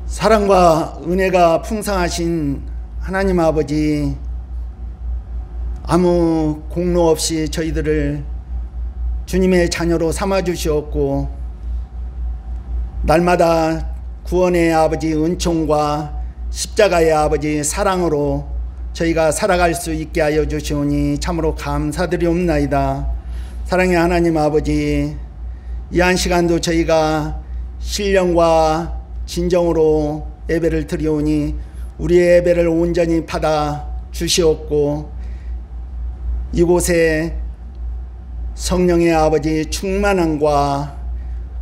사랑과 은혜가 풍성하신 하나님 아버지, 아무 공로 없이 저희들을 주님의 자녀로 삼아주시었고, 날마다 구원의 아버지 은총과 십자가의 아버지 사랑으로 저희가 살아갈 수 있게 하여 주시오니 참으로 감사드리옵나이다. 사랑의 하나님 아버지, 이 한 시간도 저희가 신령과 진정으로 예배를 드리오니 우리의 예배를 온전히 받아 주시옵고, 이곳에 성령의 아버지 충만함과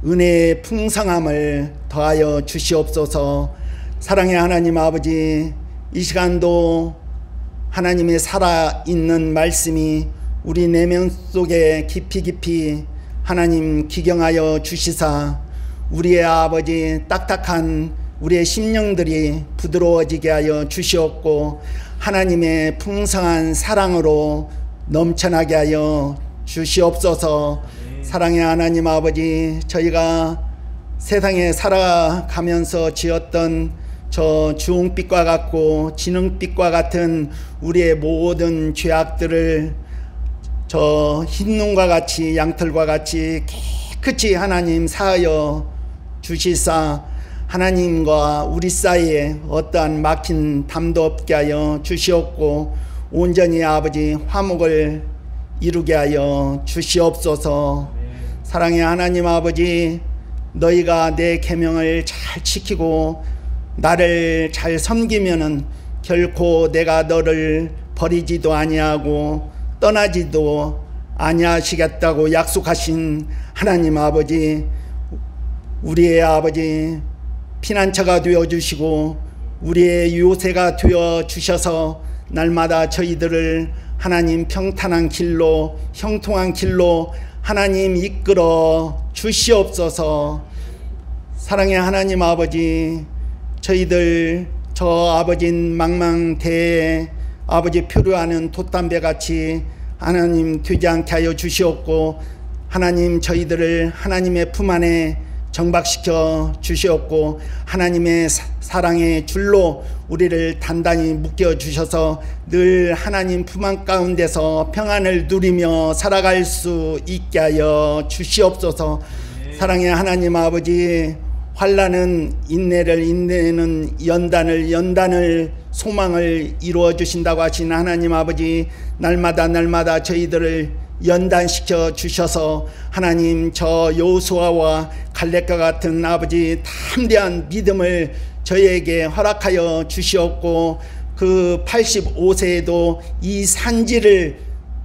은혜의 풍성함을 더하여 주시옵소서. 사랑의 하나님 아버지, 이 시간도 하나님의 살아있는 말씀이 우리 내면 속에 깊이 하나님 기경하여 주시사 우리의 아버지 딱딱한 우리의 심령들이 부드러워지게 하여 주시옵고, 하나님의 풍성한 사랑으로 넘쳐나게 하여 주시옵소서. 사랑의 하나님 아버지, 저희가 세상에 살아가면서 지었던 저 주홍빛과 같고 진흥빛과 같은 우리의 모든 죄악들을 저 흰눈과 같이 양털과 같이 깨끗이 하나님 사하여 주시사 하나님과 우리 사이에 어떠한 막힌 담도 없게 하여 주시옵고, 온전히 아버지 화목을 이루게 하여 주시옵소서. 사랑의 하나님 아버지, 너희가 내 계명을 잘 지키고 나를 잘 섬기면은 결코 내가 너를 버리지도 아니하고 떠나지도 아니하시겠다고 약속하신 하나님 아버지, 우리의 아버지 피난처가 되어주시고 우리의 요새가 되어주셔서 날마다 저희들을 하나님 평탄한 길로, 형통한 길로 하나님 이끌어 주시옵소서. 사랑의 하나님 아버지, 저희들 저 아버지 망망대해에 아버지 표류하는 돛담배같이 하나님 되지 않게 하여 주시옵고, 하나님 저희들을 하나님의 품 안에 정박시켜 주시옵고, 하나님의 사랑의 줄로 우리를 단단히 묶여 주셔서 늘 하나님 품 안 가운데서 평안을 누리며 살아갈 수 있게 하여 주시옵소서. 사랑의 하나님 아버지, 환난은 인내를, 인내는 연단을 소망을 이루어 주신다고 하신 하나님 아버지, 날마다 저희들을 연단시켜 주셔서 하나님 저 여호수아와 갈렙과 같은 아버지 담대한 믿음을 저희에게 허락하여 주시옵고, 그 85세에도 이 산지를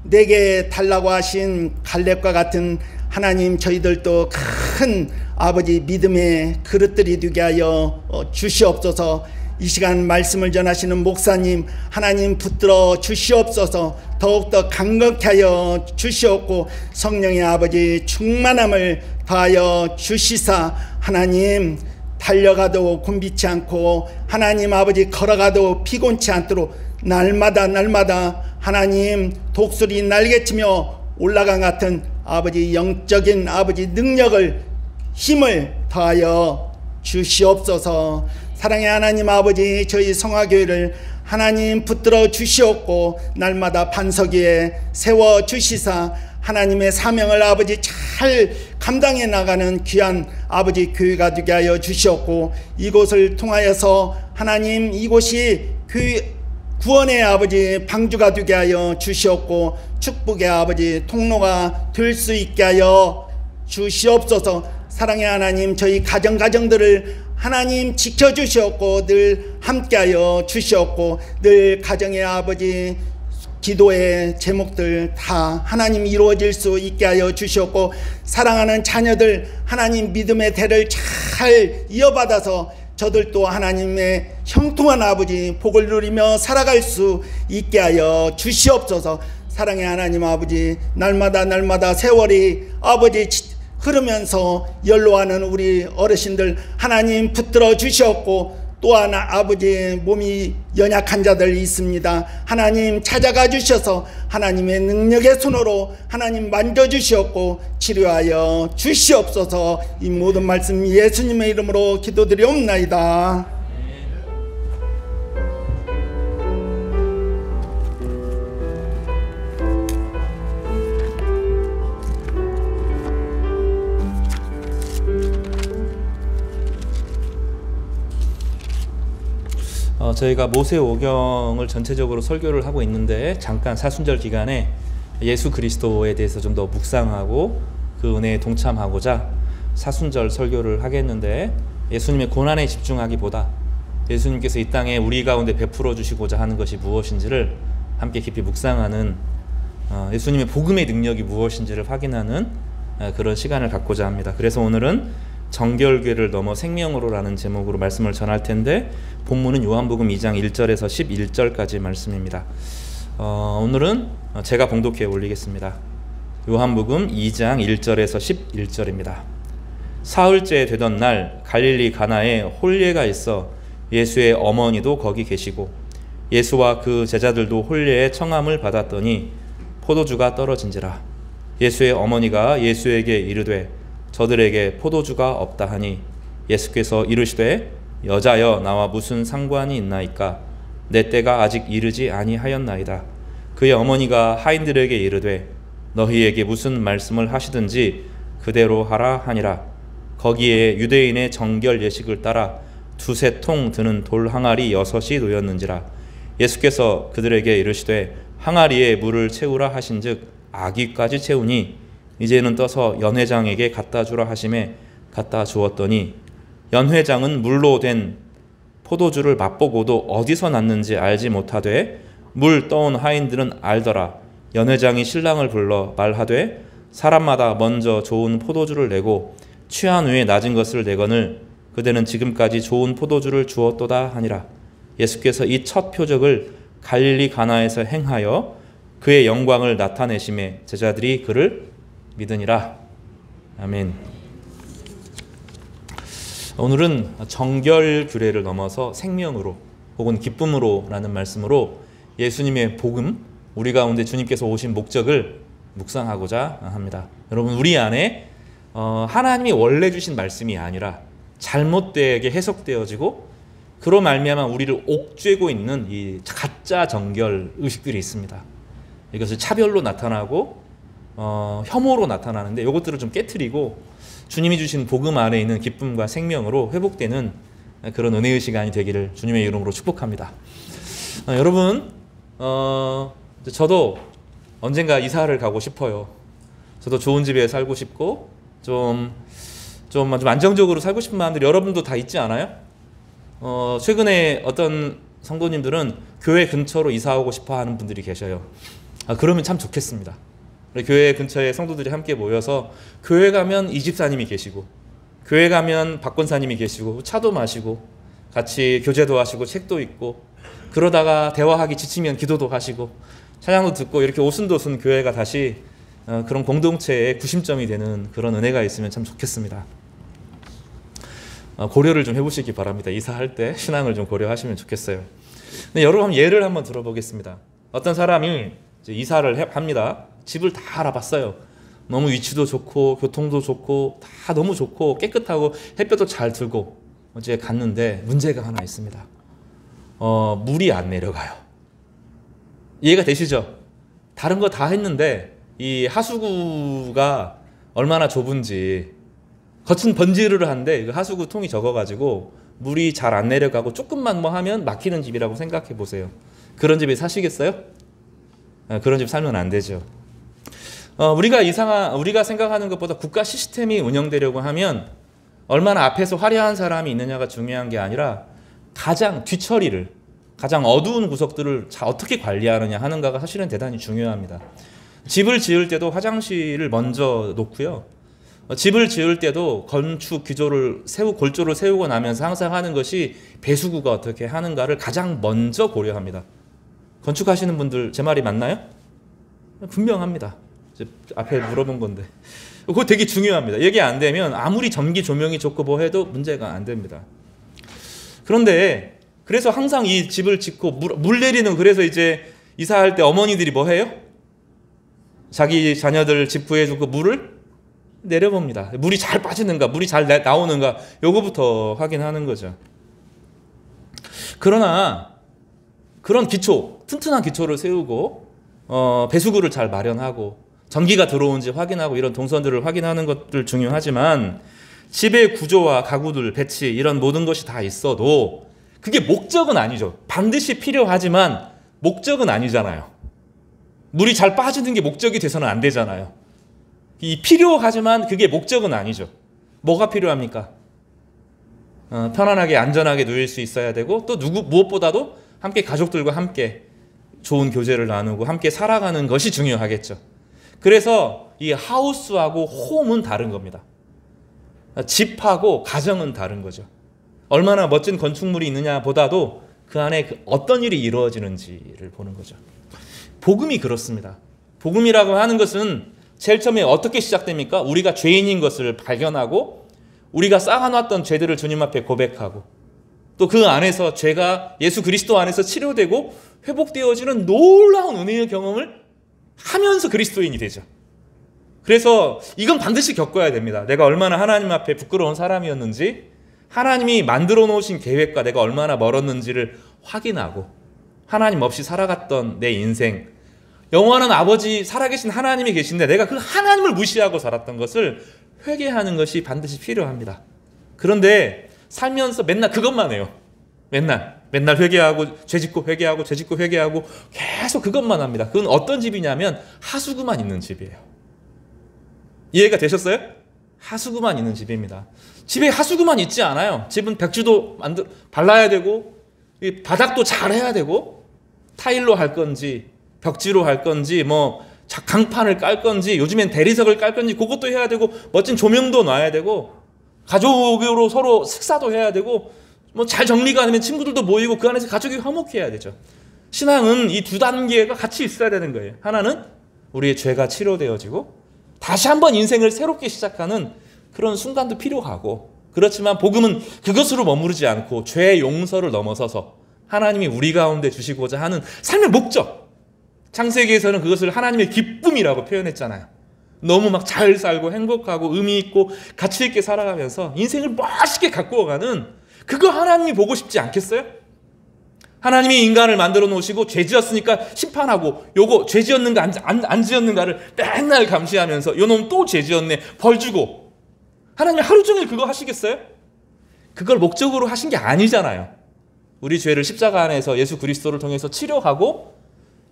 내게 달라고 하신 갈렙과 같은 하나님, 저희들도 큰 아버지 믿음의 그릇들이 되게 하여 주시옵소서. 이 시간 말씀을 전하시는 목사님, 하나님 붙들어 주시옵소서. 더욱더 강건케 하여 주시옵고, 성령의 아버지 충만함을 더하여 주시사 하나님 달려가도 곤비치 않고 하나님 아버지 걸어가도 피곤치 않도록 날마다 하나님 독수리 날개치며 올라간 같은 아버지 영적인 아버지 능력을, 힘을 더하여 주시옵소서. 사랑의 하나님 아버지, 저희 성화교회를 하나님 붙들어 주시옵고 날마다 반석 위에 세워 주시사 하나님의 사명을 아버지 잘 감당해 나가는 귀한 아버지 교회가 되게 하여 주시옵고, 이곳을 통하여서 하나님 이곳이 구원의 아버지 방주가 되게 하여 주시옵고, 축복의 아버지 통로가 될 수 있게 하여 주시옵소서. 사랑의 하나님, 저희 가정들을 하나님 지켜주시옵고 늘 함께하여 주시옵고, 늘 가정의 아버지 기도의 제목들 다 하나님 이루어질 수 있게 하여 주시옵고, 사랑하는 자녀들 하나님 믿음의 대를 잘 이어받아서 저들도 하나님의 형통한 아버지 복을 누리며 살아갈 수 있게 하여 주시옵소서. 사랑의 하나님 아버지, 날마다 세월이 아버지 흐르면서 연로하는 우리 어르신들 하나님 붙들어 주시옵고, 또 하나 아버지 몸이 연약한 자들이 있습니다. 하나님 찾아가 주셔서 하나님의 능력의 손으로 하나님 만져주시옵고 치료하여 주시옵소서. 이 모든 말씀 예수님의 이름으로 기도드리옵나이다. 저희가 모세오경을 전체적으로 설교를 하고 있는데 잠깐 사순절 기간에 예수 그리스도에 대해서 좀 더 묵상하고 그 은혜에 동참하고자 사순절 설교를 하겠는데, 예수님의 고난에 집중하기보다 예수님께서 이 땅에 우리 가운데 베풀어 주시고자 하는 것이 무엇인지를 함께 깊이 묵상하는, 예수님의 복음의 능력이 무엇인지를 확인하는 그런 시간을 갖고자 합니다. 그래서 오늘은 정결궤를 넘어 생명으로라는 제목으로 말씀을 전할 텐데, 본문은 요한복음 2장 1절에서 11절까지 말씀입니다. 오늘은 제가 봉독해 올리겠습니다. 요한복음 2장 1절에서 11절입니다. 사흘째 되던 날 갈릴리 가나에 혼례가 있어 예수의 어머니도 거기 계시고 예수와 그 제자들도 혼례의 청함을 받았더니 포도주가 떨어진지라. 예수의 어머니가 예수에게 이르되 저들에게 포도주가 없다 하니 예수께서 이르시되 여자여 나와 무슨 상관이 있나이까? 내 때가 아직 이르지 아니하였나이다. 그의 어머니가 하인들에게 이르되 너희에게 무슨 말씀을 하시든지 그대로 하라 하니라. 거기에 유대인의 정결 예식을 따라 두세 통 드는 돌 항아리 6이 놓였는지라. 예수께서 그들에게 이르시되 항아리에 물을 채우라 하신즉 아기까지 채우니 이제는 떠서 연회장에게 갖다 주라 하심에 갖다 주었더니 연회장은 물로 된 포도주를 맛보고도 어디서 났는지 알지 못하되 물 떠온 하인들은 알더라. 연회장이 신랑을 불러 말하되 사람마다 먼저 좋은 포도주를 내고 취한 후에 낮은 것을 내거늘 그대는 지금까지 좋은 포도주를 주었도다 하니라. 예수께서 이 첫 표적을 갈릴리 가나에서 행하여 그의 영광을 나타내심에 제자들이 그를 믿으니라. 아멘. 오늘은 정결규례를 넘어서 생명으로 혹은 기쁨으로 라는 말씀으로 예수님의 복음, 우리 가운데 주님께서 오신 목적을 묵상하고자 합니다. 여러분, 우리 안에 하나님이 원래 주신 말씀이 아니라 잘못되게 해석되어지고 그로 말미암아 우리를 옥죄고 있는 이 가짜 정결 의식들이 있습니다. 이것을 차별로 나타나고 혐오로 나타나는데, 이것들을 좀 깨트리고 주님이 주신 복음 안에 있는 기쁨과 생명으로 회복되는 그런 은혜의 시간이 되기를 주님의 이름으로 축복합니다. 여러분, 저도 언젠가 이사를 가고 싶어요. 저도 좋은 집에 살고 싶고 좀 안정적으로 살고 싶은 마음들이 여러분도 다 있지 않아요? 최근에 어떤 성도님들은 교회 근처로 이사 오고 싶어 하는 분들이 계셔요. 그러면 참 좋겠습니다. 교회 근처에 성도들이 함께 모여서 교회 가면 이 집사님이 계시고 교회 가면 박 권사님이 계시고 차도 마시고 같이 교제도 하시고 책도 읽고 그러다가 대화하기 지치면 기도도 하시고 찬양도 듣고 이렇게 오순도순 교회가 다시 그런 공동체의 구심점이 되는 그런 은혜가 있으면 참 좋겠습니다. 고려를 좀 해보시기 바랍니다. 이사할 때 신앙을 좀 고려하시면 좋겠어요. 근데 여러분, 예를 한번 들어보겠습니다. 어떤 사람이 이제 이사를 합니다. 집을 다 알아봤어요. 너무 위치도 좋고 교통도 좋고 다 너무 좋고 깨끗하고 햇볕도 잘 들고 어제 갔는데 문제가 하나 있습니다. 물이 안 내려가요. 이해가 되시죠? 다른 거 다 했는데 이 하수구가 얼마나 좁은지, 겉은 번지르르한데 그 하수구 통이 적어가지고 물이 잘 안 내려가고 조금만 뭐 하면 막히는 집이라고 생각해 보세요. 그런 집에 사시겠어요? 그런 집 살면 안 되죠. 우리가 생각하는 것보다 국가 시스템이 운영되려고 하면 얼마나 앞에서 화려한 사람이 있느냐가 중요한 게 아니라 가장 뒷처리를, 가장 어두운 구석들을 어떻게 관리하느냐 하는가가 사실은 대단히 중요합니다. 집을 지을 때도 화장실을 먼저 놓고요. 집을 지을 때도 건축 기조를 골조를 세우고 나면서 항상 하는 것이 배수구가 어떻게 하는가를 가장 먼저 고려합니다. 건축하시는 분들 제 말이 맞나요? 분명합니다. 앞에 물어본 건데 그거 되게 중요합니다. 이게 안 되면 아무리 전기 조명이 좋고 뭐 해도 문제가 안 됩니다. 그런데 그래서 항상 이 집을 짓고 물 내리는, 그래서 이제 이사할 때 어머니들이 뭐 해요? 자기 자녀들 집 구해주고 물을 내려봅니다. 물이 잘 빠지는가, 물이 잘 나오는가, 요거부터 확인하는 거죠. 그러나 그런 기초, 튼튼한 기초를 세우고 배수구를 잘 마련하고 전기가 들어오는지 확인하고 이런 동선들을 확인하는 것들 중요하지만, 집의 구조와 가구들, 배치, 이런 모든 것이 다 있어도 그게 목적은 아니죠. 반드시 필요하지만 목적은 아니잖아요. 물이 잘 빠지는 게 목적이 돼서는 안 되잖아요. 이 필요하지만 그게 목적은 아니죠. 뭐가 필요합니까? 편안하게 안전하게 누릴 수 있어야 되고, 또 무엇보다도 함께 가족들과 함께 좋은 교제를 나누고 함께 살아가는 것이 중요하겠죠. 그래서 이 하우스하고 홈은 다른 겁니다. 집하고 가정은 다른 거죠. 얼마나 멋진 건축물이 있느냐 보다도 그 안에 어떤 일이 이루어지는지를 보는 거죠. 복음이 그렇습니다. 복음이라고 하는 것은 제일 처음에 어떻게 시작됩니까? 우리가 죄인인 것을 발견하고 우리가 쌓아놨던 죄들을 주님 앞에 고백하고, 또 그 안에서 죄가 예수 그리스도 안에서 치료되고 회복되어지는 놀라운 은혜의 경험을 하면서 그리스도인이 되죠. 그래서 이건 반드시 겪어야 됩니다. 내가 얼마나 하나님 앞에 부끄러운 사람이었는지, 하나님이 만들어 놓으신 계획과 내가 얼마나 멀었는지를 확인하고, 하나님 없이 살아갔던 내 인생, 영원한 아버지 살아계신 하나님이 계신데 내가 그 하나님을 무시하고 살았던 것을 회개하는 것이 반드시 필요합니다. 그런데 살면서 맨날 그것만 해요. 맨날 회개하고 죄짓고 회개하고 죄짓고 회개하고 계속 그것만 합니다. 그건 어떤 집이냐면 하수구만 있는 집이에요. 이해가 되셨어요? 하수구만 있는 집입니다. 집에 하수구만 있지 않아요. 집은 백주도 발라야 되고 바닥도 잘 해야 되고, 타일로 할 건지 벽지로 할 건지 뭐 강판을 깔 건지 요즘엔 대리석을 깔 건지 그것도 해야 되고, 멋진 조명도 놔야 되고, 가족으로 서로 식사도 해야 되고, 뭐 잘 정리가 안 되면 친구들도 모이고 그 안에서 가족이 화목해야 되죠. 신앙은 이 두 단계가 같이 있어야 되는 거예요. 하나는 우리의 죄가 치료되어지고 다시 한번 인생을 새롭게 시작하는 그런 순간도 필요하고, 그렇지만 복음은 그것으로 머무르지 않고 죄의 용서를 넘어서서 하나님이 우리 가운데 주시고자 하는 삶의 목적, 창세기에서는 그것을 하나님의 기쁨이라고 표현했잖아요. 너무 막 잘 살고 행복하고 의미 있고 가치 있게 살아가면서 인생을 멋있게 가꾸어가는, 그거 하나님이 보고 싶지 않겠어요? 하나님이 인간을 만들어 놓으시고 죄 지었으니까 심판하고, 요거 죄 지었는가 안 지었는가를 맨날 감시하면서 요 놈 또 죄 지었네 벌 주고, 하나님이 하루 종일 그거 하시겠어요? 그걸 목적으로 하신 게 아니잖아요. 우리 죄를 십자가 안에서 예수 그리스도를 통해서 치료하고,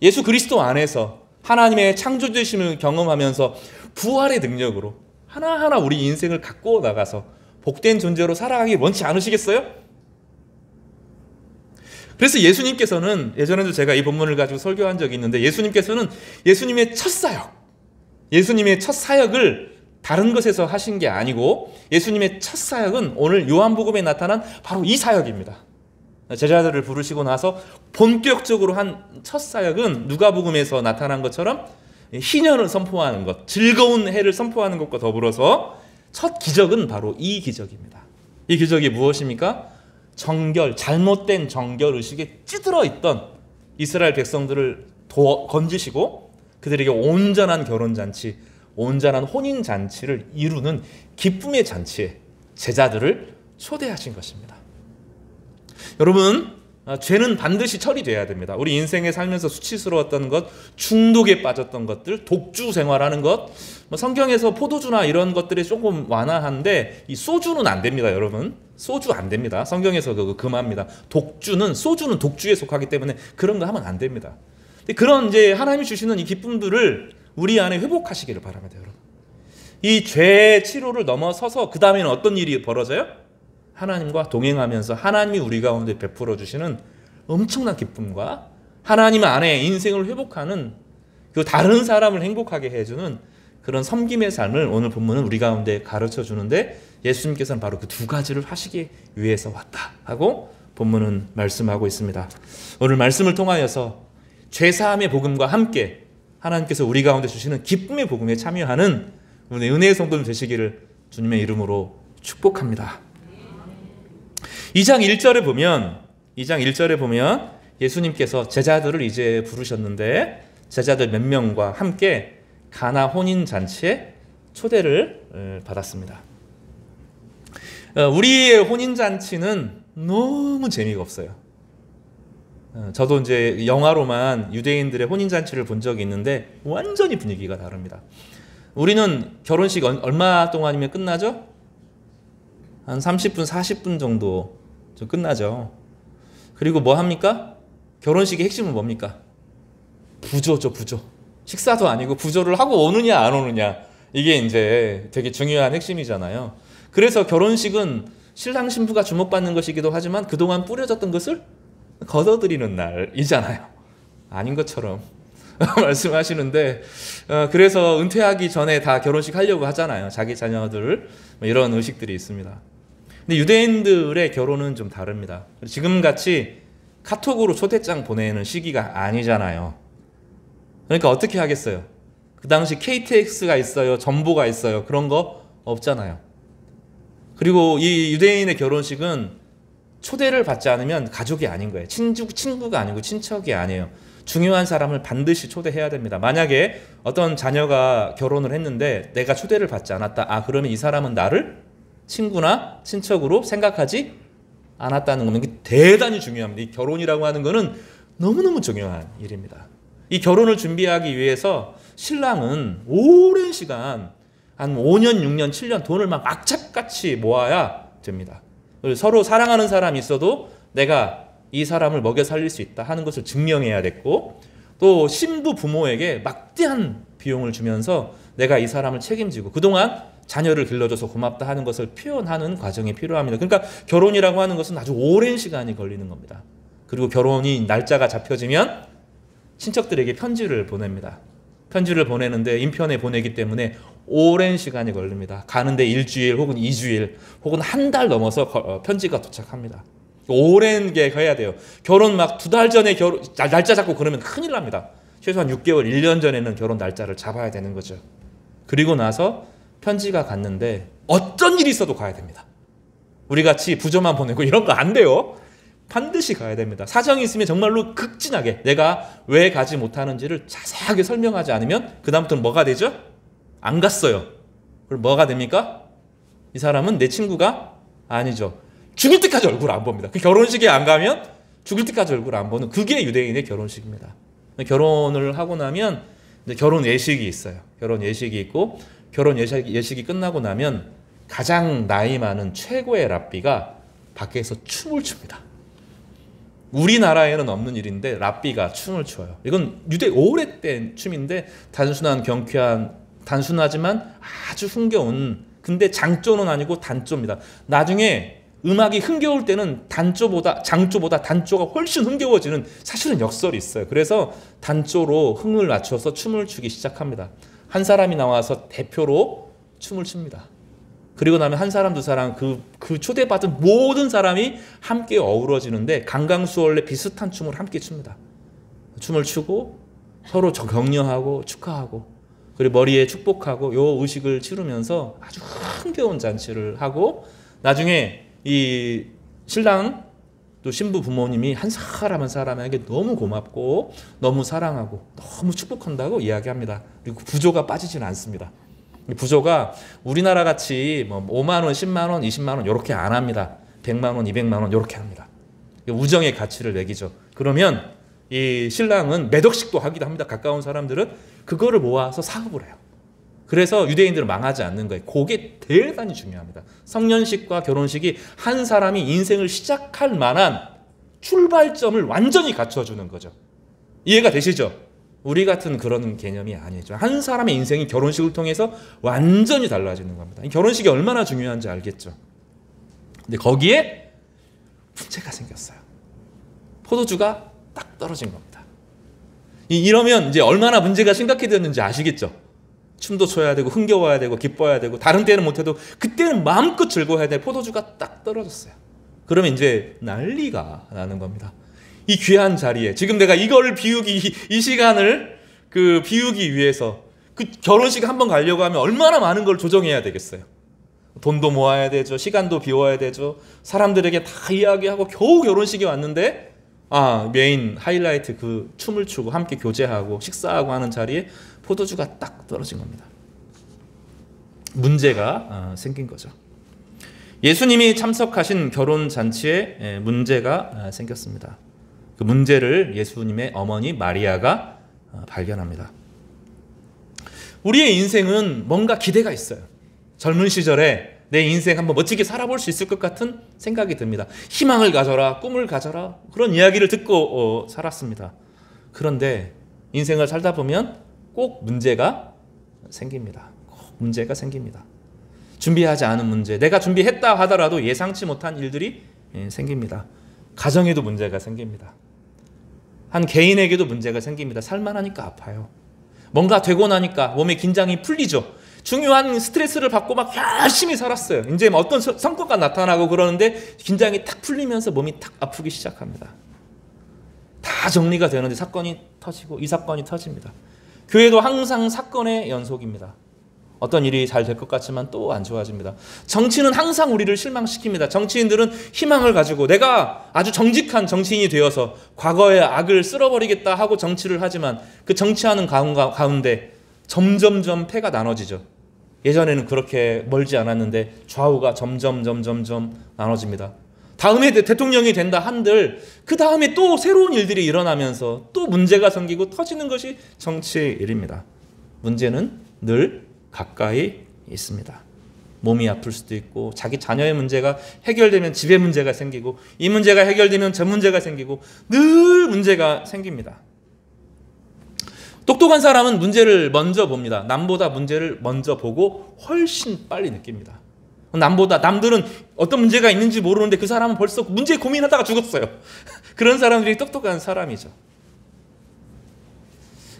예수 그리스도 안에서 하나님의 창조되심을 경험하면서 부활의 능력으로 하나하나 우리 인생을 가꾸어 나가서 복된 존재로 살아가기 원치 않으시겠어요? 그래서 예수님께서는, 예전에도 제가 이 본문을 가지고 설교한 적이 있는데, 예수님께서는 예수님의 첫 사역을 다른 것에서 하신 게 아니고, 예수님의 첫 사역은 오늘 요한복음에 나타난 바로 이 사역입니다. 제자들을 부르시고 나서 본격적으로 한 첫 사역은 누가복음에서 나타난 것처럼 희년을 선포하는 것, 즐거운 해를 선포하는 것과 더불어서 첫 기적은 바로 이 기적입니다. 이 기적이 무엇입니까? 잘못된 정결 의식에 찌들어 있던 이스라엘 백성들을 건지시고 그들에게 온전한 결혼잔치, 온전한 혼인잔치를 이루는 기쁨의 잔치에 제자들을 초대하신 것입니다. 여러분, 죄는 반드시 처리돼야 됩니다. 우리 인생에 살면서 수치스러웠던 것, 중독에 빠졌던 것들, 독주 생활하는 것, 성경에서 포도주나 이런 것들이 조금 완화한데 이 소주는 안 됩니다, 여러분. 소주 안 됩니다. 성경에서 그거 금합니다. 소주는 독주에 속하기 때문에 그런 거 하면 안 됩니다. 그런 이제 하나님이 주시는 이 기쁨들을 우리 안에 회복하시기를 바랍니다, 여러분. 이 죄의 치료를 넘어서서 그 다음에는 어떤 일이 벌어져요? 하나님과 동행하면서 하나님이 우리 가운데 베풀어 주시는 엄청난 기쁨과 하나님 안에 인생을 회복하는, 그 다른 사람을 행복하게 해주는 그런 섬김의 삶을 오늘 본문은 우리 가운데 가르쳐 주는데, 예수님께서는 바로 그 두 가지를 하시기 위해서 왔다 하고 본문은 말씀하고 있습니다. 오늘 말씀을 통하여서 죄사함의 복음과 함께 하나님께서 우리 가운데 주시는 기쁨의 복음에 참여하는 은혜의 성도님 되시기를 주님의 이름으로 축복합니다. 2장 1절에 보면 예수님께서 제자들을 이제 부르셨는데 제자들 몇 명과 함께 가나 혼인 잔치에 초대를 받았습니다. 우리의 혼인 잔치는 너무 재미가 없어요. 저도 이제 영화로만 유대인들의 혼인 잔치를 본 적이 있는데 완전히 분위기가 다릅니다. 우리는 결혼식 얼마 동안이면 끝나죠? 한 30분, 40분 정도 끝나죠. 그리고 뭐 합니까? 결혼식의 핵심은 뭡니까? 부조죠, 부조. 식사도 아니고 부조를 하고 오느냐 안 오느냐, 이게 이제 되게 중요한 핵심이잖아요. 그래서 결혼식은 신랑 신부가 주목받는 것이기도 하지만 그동안 뿌려졌던 것을 걷어들이는 날이잖아요. 아닌 것처럼 말씀하시는데, 그래서 은퇴하기 전에 다 결혼식 하려고 하잖아요. 자기 자녀들, 이런 의식들이 있습니다. 근데 유대인들의 결혼은 좀 다릅니다. 지금같이 카톡으로 초대장 보내는 시기가 아니잖아요. 그러니까 어떻게 하겠어요? 그 당시 KTX가 있어요, 전보가 있어요, 그런 거 없잖아요. 그리고 이 유대인의 결혼식은 초대를 받지 않으면 가족이 아닌 거예요. 친구가 아니고 친척이 아니에요. 중요한 사람을 반드시 초대해야 됩니다. 만약에 어떤 자녀가 결혼을 했는데 내가 초대를 받지 않았다, 그러면 이 사람은 나를 친구나 친척으로 생각하지 않았다는 겁니다. 이게 대단히 중요합니다. 이 결혼이라고 하는 거는 너무너무 중요한 일입니다. 이 결혼을 준비하기 위해서 신랑은 오랜 시간, 한 5년, 6년, 7년 돈을 막 악착같이 모아야 됩니다. 서로 사랑하는 사람이 있어도 내가 이 사람을 먹여 살릴 수 있다 하는 것을 증명해야 됐고, 또 신부 부모에게 막대한 비용을 주면서 내가 이 사람을 책임지고 그동안 자녀를 길러줘서 고맙다 하는 것을 표현하는 과정이 필요합니다. 그러니까 결혼이라고 하는 것은 아주 오랜 시간이 걸리는 겁니다. 그리고 결혼이 날짜가 잡혀지면 친척들에게 편지를 보냅니다. 편지를 보내는데 인편에 보내기 때문에 오랜 시간이 걸립니다. 가는데 일주일 혹은 2주일 혹은 한 달 넘어서 편지가 도착합니다. 오랜 게 해야 돼요. 결혼 막 2달 전에 날짜 잡고 그러면 큰일 납니다. 최소한 6개월, 1년 전에는 결혼 날짜를 잡아야 되는 거죠. 그리고 나서 편지가 갔는데 어떤 일이 있어도 가야 됩니다. 우리 같이 부조만 보내고 이런 거 안 돼요. 반드시 가야 됩니다. 사정이 있으면 정말로 극진하게 내가 왜 가지 못하는지를 자세하게 설명하지 않으면 그 다음부터는 뭐가 되죠? 안 갔어요. 그럼 뭐가 됩니까? 이 사람은 내 친구가 아니죠. 죽을 때까지 얼굴 안 봅니다. 그 결혼식에 안 가면 죽을 때까지 얼굴 안 보는, 그게 유대인의 결혼식입니다. 결혼을 하고 나면 이제 결혼 예식이 있어요. 결혼 예식이 있고, 결혼 예식이 끝나고 나면 가장 나이 많은 최고의 랍비가 밖에서 춤을 춥니다. 우리나라에는 없는 일인데 랍비가 춤을 춰요. 이건 유대 오래된 춤인데 단순하지만 아주 흥겨운, 근데 장조는 아니고 단조입니다. 나중에 음악이 흥겨울 때는 장조보다 단조가 훨씬 흥겨워지는 사실은 역설이 있어요. 그래서 단조로 흥을 맞춰서 춤을 추기 시작합니다. 한 사람이 나와서 대표로 춤을 춥니다. 그리고 나면 한 사람 두 사람 그 초대받은 모든 사람이 함께 어우러지는데 강강수월래 비슷한 춤을 함께 춥니다. 춤을 추고 서로 격려하고 축하하고, 그리고 머리에 축복하고 요 의식을 치르면서 아주 흥겨운 잔치를 하고, 나중에 이 신랑 또 신부 부모님이 한 사람 한 사람에게 너무 고맙고 너무 사랑하고 너무 축복한다고 이야기합니다. 그리고 부조가 빠지지는 않습니다. 부조가 우리나라 같이 뭐 5만 원, 10만 원, 20만 원 이렇게 안 합니다. 100만 원, 200만 원 이렇게 합니다. 우정의 가치를 매기죠. 그러면 이 신랑은 몇 억씩도 하기도 합니다. 가까운 사람들은 그거를 모아서 사업을 해요. 그래서 유대인들은 망하지 않는 거예요. 그게 대단히 중요합니다. 성년식과 결혼식이 한 사람이 인생을 시작할 만한 출발점을 완전히 갖춰주는 거죠. 이해가 되시죠? 우리 같은 그런 개념이 아니죠. 한 사람의 인생이 결혼식을 통해서 완전히 달라지는 겁니다. 결혼식이 얼마나 중요한지 알겠죠? 근데 거기에 문제가 생겼어요. 포도주가 딱 떨어진 겁니다. 이러면 이제 얼마나 문제가 심각해졌는지 아시겠죠? 춤도 춰야 되고 흥겨워야 되고 기뻐야 되고, 다른 때는 못해도 그때는 마음껏 즐거워야 돼. 포도주가 딱 떨어졌어요. 그러면 이제 난리가 나는 겁니다. 이 귀한 자리에 지금 내가 이걸 이 시간을 비우기 위해서 그 결혼식 한번 가려고 하면 얼마나 많은 걸 조정해야 되겠어요. 돈도 모아야 되죠. 시간도 비워야 되죠. 사람들에게 다 이야기하고 겨우 결혼식이 왔는데 메인 하이라이트 그 춤을 추고 함께 교제하고 식사하고 하는 자리에 포도주가 딱 떨어진 겁니다. 문제가 생긴 거죠. 예수님이 참석하신 결혼 잔치에 문제가 생겼습니다. 그 문제를 예수님의 어머니 마리아가 발견합니다. 우리의 인생은 뭔가 기대가 있어요. 젊은 시절에 내 인생 한번 멋지게 살아볼 수 있을 것 같은 생각이 듭니다. 희망을 가져라, 꿈을 가져라, 그런 이야기를 듣고 살았습니다. 그런데 인생을 살다 보면 꼭 문제가 생깁니다. 꼭 문제가 생깁니다. 준비하지 않은 문제, 내가 준비했다 하더라도 예상치 못한 일들이 생깁니다. 가정에도 문제가 생깁니다. 한 개인에게도 문제가 생깁니다. 살만 하니까 아파요. 뭔가 되고 나니까 몸의 긴장이 풀리죠. 중요한 스트레스를 받고 막 열심히 살았어요. 이제 어떤 성과가 나타나고 그러는데 긴장이 탁 풀리면서 몸이 탁 아프기 시작합니다. 다 정리가 되는데 사건이 터지고 이 사건이 터집니다. 교회도 항상 사건의 연속입니다. 어떤 일이 잘 될 것 같지만 또 안 좋아집니다. 정치는 항상 우리를 실망시킵니다. 정치인들은 희망을 가지고 내가 아주 정직한 정치인이 되어서 과거의 악을 쓸어버리겠다 하고 정치를 하지만 그 정치하는 가운데 점점점 패가 나눠지죠. 예전에는 그렇게 멀지 않았는데 좌우가 점점 나눠집니다. 다음에 대통령이 된다 한들 그 다음에 또 새로운 일들이 일어나면서 또 문제가 생기고 터지는 것이 정치의 일입니다. 문제는 늘 가까이 있습니다. 몸이 아플 수도 있고 자기 자녀의 문제가 해결되면 집에 문제가 생기고 이 문제가 해결되면 저 문제가 생기고 늘 문제가 생깁니다. 똑똑한 사람은 문제를 먼저 봅니다. 남보다 문제를 먼저 보고 훨씬 빨리 느낍니다. 남들은 어떤 문제가 있는지 모르는데 그 사람은 벌써 문제 고민하다가 죽었어요. 그런 사람들이 똑똑한 사람이죠.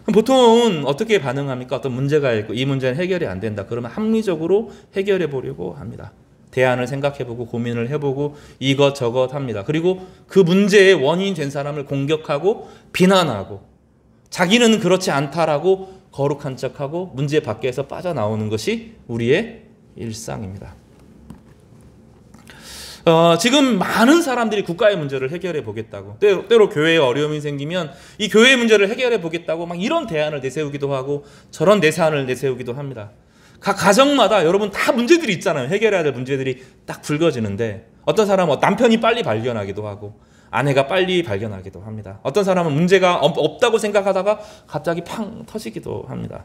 그럼 보통은 어떻게 반응합니까? 어떤 문제가 있고 이 문제는 해결이 안 된다. 그러면 합리적으로 해결해 보려고 합니다. 대안을 생각해보고 고민을 해보고 이것저것 합니다. 그리고 그 문제의 원인이 된 사람을 공격하고 비난하고 자기는 그렇지 않다라고 거룩한 척하고 문제 밖에서 빠져나오는 것이 우리의 일상입니다. 지금 많은 사람들이 국가의 문제를 해결해 보겠다고 때로 교회에 어려움이 생기면 이 교회의 문제를 해결해 보겠다고 막 이런 대안을 내세우기도 하고 저런 대안을 내세우기도 합니다. 각 가정마다 여러분 다 문제들이 있잖아요. 해결해야 될 문제들이 딱 불거지는데 어떤 사람은 남편이 빨리 발견하기도 하고 아내가 빨리 발견하기도 합니다. 어떤 사람은 문제가 없다고 생각하다가 갑자기 팡 터지기도 합니다.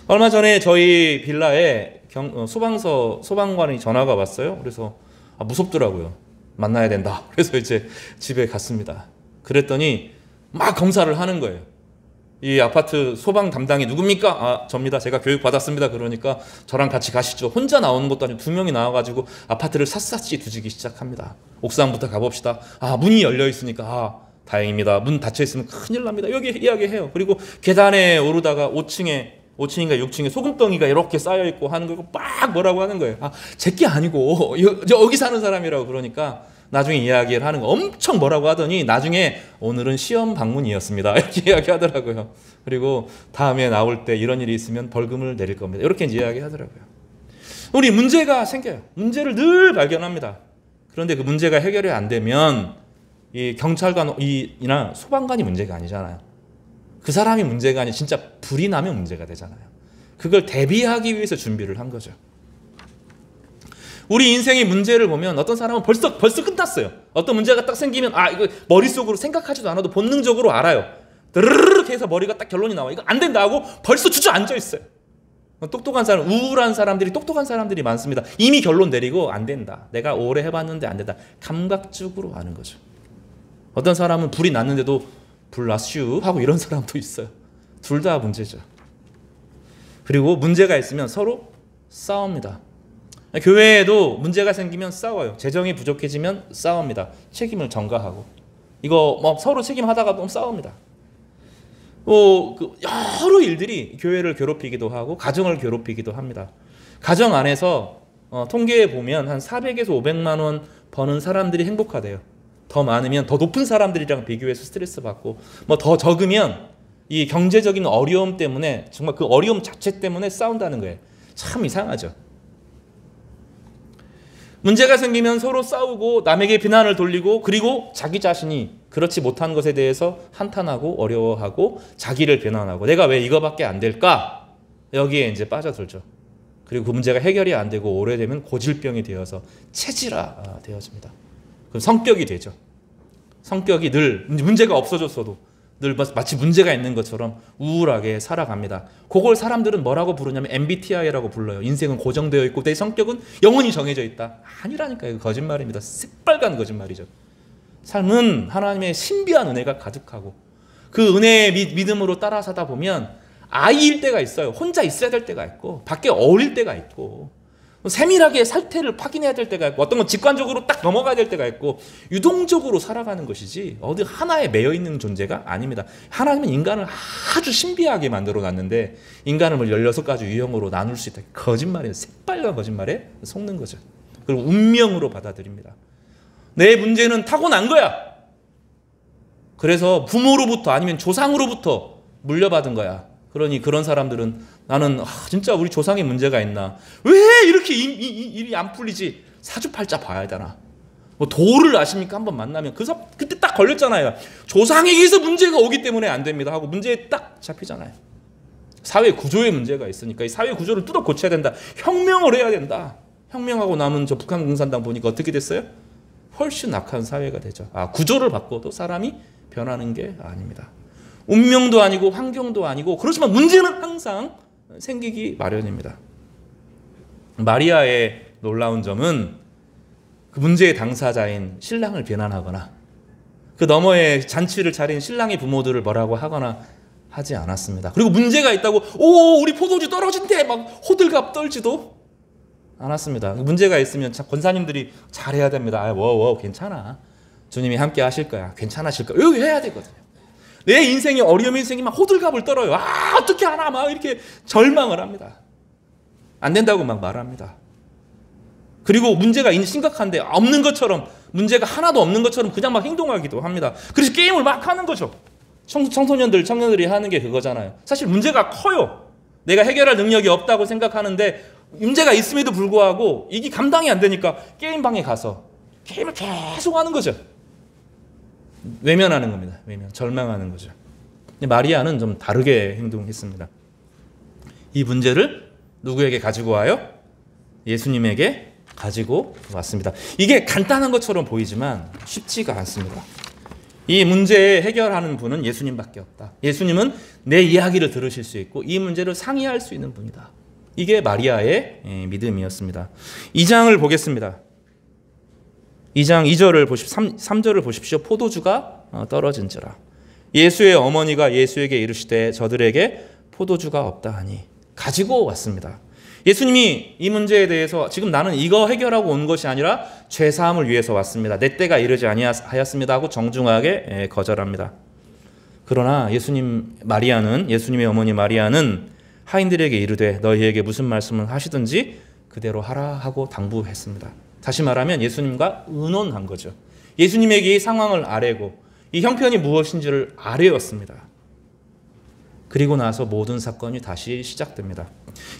얼마 전에 저희 빌라에 소방관이 전화가 왔어요. 그래서 무섭더라고요. 만나야 된다. 그래서 이제 집에 갔습니다. 그랬더니 막 검사를 하는 거예요. 이 아파트 소방 담당이 누굽니까? 접니다. 제가 교육 받았습니다. 그러니까 저랑 같이 가시죠. 혼자 나오는 것도 아니고 2명이 나와가지고 아파트를 샅샅이 뒤지기 시작합니다. 옥상부터 가봅시다. 문이 열려 있으니까 다행입니다. 문 닫혀 있으면 큰일 납니다. 여기 이야기해요. 그리고 계단에 오르다가 5층인가 6층에 소금덩이가 이렇게 쌓여 있고 하는 거 막 뭐라고 하는 거예요. 제게 아니고 여기 사는 사람이라고. 그러니까 나중에 이야기를 하는 거 엄청 뭐라고 하더니 나중에 오늘은 시험 방문이었습니다. 이렇게 이야기하더라고요. 그리고 다음에 나올 때 이런 일이 있으면 벌금을 내릴 겁니다. 이렇게 이야기하더라고요. 우리 문제가 생겨요. 문제를 늘 발견합니다. 그런데 그 문제가 해결이 안 되면 이 경찰관이나 소방관이 문제가 아니잖아요. 그 사람이 문제가 아니라 진짜 불이 나면 문제가 되잖아요. 그걸 대비하기 위해서 준비를 한 거죠. 우리 인생의 문제를 보면 어떤 사람은 벌써 끝났어요. 어떤 문제가 딱 생기면 이거 머릿속으로 생각하지도 않아도 본능적으로 알아요. 드르르륵 해서 머리가 딱 결론이 나와. 이거 안 된다 하고 벌써 주저앉아 있어요. 똑똑한 사람, 우울한 사람들이 똑똑한 사람들이 많습니다. 이미 결론 내리고 안 된다. 내가 오래 해봤는데 안 된다. 감각적으로 아는 거죠. 어떤 사람은 불이 났는데도 불 났슈 하고 이런 사람도 있어요. 둘 다 문제죠. 그리고 문제가 있으면 서로 싸웁니다. 교회에도 문제가 생기면 싸워요. 재정이 부족해지면 싸웁니다. 책임을 전가하고 이거 서로 책임하다가 또 싸웁니다. 여러 일들이 교회를 괴롭히기도 하고 가정을 괴롭히기도 합니다. 가정 안에서 통계에 보면 한 400에서 500만 원 버는 사람들이 행복하대요. 더 많으면 더 높은 사람들이랑 비교해서 스트레스 받고 더 적으면 이 경제적인 어려움 때문에 정말 그 어려움 자체 때문에 싸운다는 거예요. 참 이상하죠. 문제가 생기면 서로 싸우고 남에게 비난을 돌리고 그리고 자기 자신이 그렇지 못한 것에 대해서 한탄하고 어려워하고 자기를 비난하고 내가 왜 이거밖에 안 될까? 여기에 빠져들죠. 그리고 그 문제가 해결이 안 되고 오래되면 고질병이 되어서 체질화 되어집니다. 그럼 성격이 되죠. 성격이 늘 문제가 없어졌어도 늘 마치 문제가 있는 것처럼 우울하게 살아갑니다. 그걸 사람들은 뭐라고 부르냐면 MBTI라고 불러요. 인생은 고정되어 있고 내 성격은 영원히 정해져 있다. 아니라니까요. 이거 거짓말입니다. 새빨간 거짓말이죠. 삶은 하나님의 신비한 은혜가 가득하고 그 은혜의 믿음으로 따라 사다 보면 아이일 때가 있어요. 혼자 있어야 될 때가 있고 밖에 어울릴 때가 있고 세밀하게 살태를 확인해야 될 때가 있고 어떤 건 직관적으로 딱 넘어가야 될 때가 있고 유동적으로 살아가는 것이지 어디 하나에 매여 있는 존재가 아닙니다. 하나님은 인간을 아주 신비하게 만들어놨는데 인간을 16가지 유형으로 나눌 수 있다. 거짓말이에요. 새빨간 거짓말에 속는 거죠. 그리고 운명으로 받아들입니다. 내 문제는 타고난 거야. 그래서 부모로부터 아니면 조상으로부터 물려받은 거야. 그러니 그런 사람들은 나는 진짜 우리 조상에 문제가 있나? 왜 이렇게 일이 안 풀리지? 사주팔자 봐야 되나? 뭐 도를 아십니까? 한번 만나면 그때 딱 걸렸잖아요. 조상에게서 문제가 오기 때문에 안 됩니다 하고 문제에 딱 잡히잖아요. 사회 구조에 문제가 있으니까 이 사회 구조를 뜯어 고쳐야 된다. 혁명을 해야 된다. 혁명하고 남은 저 북한 공산당 보니까 어떻게 됐어요? 훨씬 악한 사회가 되죠. 구조를 바꿔도 사람이 변하는 게 아닙니다. 운명도 아니고 환경도 아니고 그렇지만 문제는 항상 생기기 마련입니다. 마리아의 놀라운 점은 그 문제의 당사자인 신랑을 비난하거나 그 너머에 잔치를 차린 신랑의 부모들을 뭐라고 하거나 하지 않았습니다. 그리고 문제가 있다고 우리 포도주 떨어진대 막 호들갑 떨지도 않았습니다. 문제가 있으면 권사님들이 잘해야 됩니다. 괜찮아. 주님이 함께 하실 거야. 괜찮으실 거야. 여기 해야 되거든요. 내 인생에 어려움이 생기면 호들갑을 떨어요. 어떻게 하나 막 이렇게 절망을 합니다. 안 된다고 막 말합니다. 그리고 문제가 심각한데 없는 것처럼 문제가 하나도 없는 것처럼 그냥 막 행동하기도 합니다. 그래서 게임을 막 하는 거죠. 청년들이 하는 게 그거잖아요. 사실 문제가 커요. 내가 해결할 능력이 없다고 생각하는데 문제가 있음에도 불구하고 이게 감당이 안 되니까 게임방에 가서 게임을 계속 하는 거죠. 외면하는 겁니다. 절망하는 거죠. 근데 마리아는 좀 다르게 행동했습니다. 이 문제를 누구에게 가지고 와요? 예수님에게 가지고 왔습니다. 이게 간단한 것처럼 보이지만 쉽지가 않습니다. 이 문제 해결하는 분은 예수님밖에 없다. 예수님은 내 이야기를 들으실 수 있고 이 문제를 상의할 수 있는 분이다. 이게 마리아의 믿음이었습니다. 2장을 보겠습니다. 2장 2절을 3절을 보십시오. 포도주가 떨어진지라. 예수의 어머니가 예수에게 이르시되 저들에게 포도주가 없다 하니 가지고 왔습니다. 예수님이 이 문제에 대해서 지금 나는 이거 해결하고 온 것이 아니라 죄사함을 위해서 왔습니다. 내 때가 이르지 아니하였습니다 하고 정중하게 거절합니다. 그러나 예수님의 어머니 마리아는 하인들에게 이르되 너희에게 무슨 말씀을 하시든지 그대로 하라 하고 당부했습니다. 다시 말하면 예수님과 의논한 거죠. 예수님에게 이 상황을 아뢰고 이 형편이 무엇인지를 아뢰었습니다. 그리고 나서 모든 사건이 다시 시작됩니다.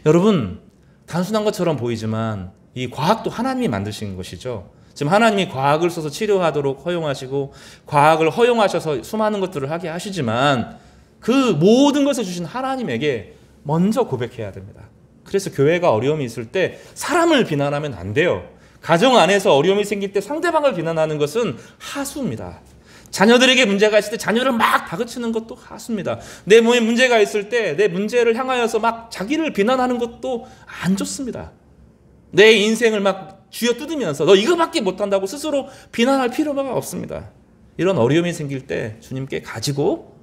여러분, 단순한 것처럼 보이지만 이 과학도 하나님이 만드신 것이죠. 지금 하나님이 과학을 써서 치료하도록 허용하시고 과학을 허용하셔서 수많은 것들을 하게 하시지만 그 모든 것을 주신 하나님에게 먼저 고백해야 됩니다. 그래서 교회가 어려움이 있을 때 사람을 비난하면 안 돼요. 가정 안에서 어려움이 생길 때 상대방을 비난하는 것은 하수입니다. 자녀들에게 문제가 있을 때 자녀를 막 다그치는 것도 하수입니다. 내 몸에 문제가 있을 때 내 문제를 향하여서 막 자기를 비난하는 것도 안 좋습니다. 내 인생을 막 쥐어뜯으면서 너 이거밖에 못한다고 스스로 비난할 필요가 없습니다. 이런 어려움이 생길 때 주님께 가지고